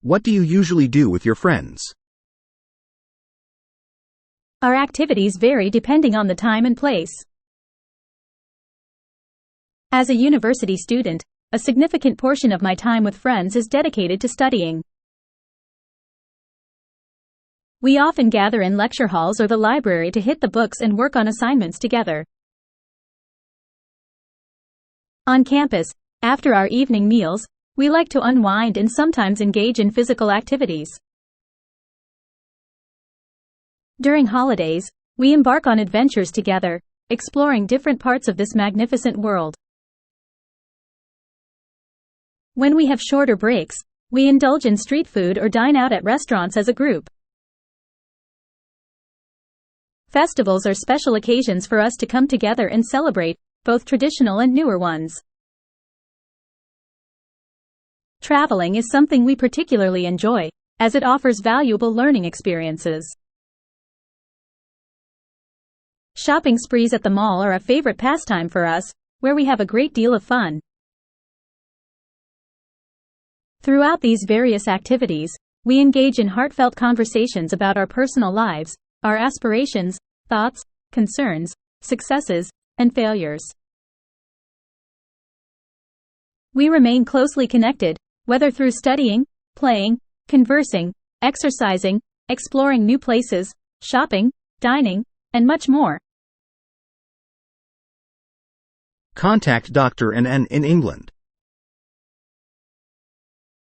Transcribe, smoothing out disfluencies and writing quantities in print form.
What do you usually do with your friends? Our activities vary depending on the time and place. As a university student, a significant portion of my time with friends is dedicated to studying. We often gather in lecture halls or the library to hit the books and work on assignments together. On campus, after our evening meals, we like to unwind and sometimes engage in physical activities. During holidays, we embark on adventures together, exploring different parts of this magnificent world. When we have shorter breaks, we indulge in street food or dine out at restaurants as a group. Festivals are special occasions for us to come together and celebrate, both traditional and newer ones. Traveling is something we particularly enjoy, as it offers valuable learning experiences. Shopping sprees at the mall are a favorite pastime for us, where we have a great deal of fun. Throughout these various activities, we engage in heartfelt conversations about our personal lives, our aspirations, thoughts, concerns, successes, and failures. We remain closely connected, whether through studying, playing, conversing, exercising, exploring new places, shopping, dining, and much more. Contact Dr. N in England.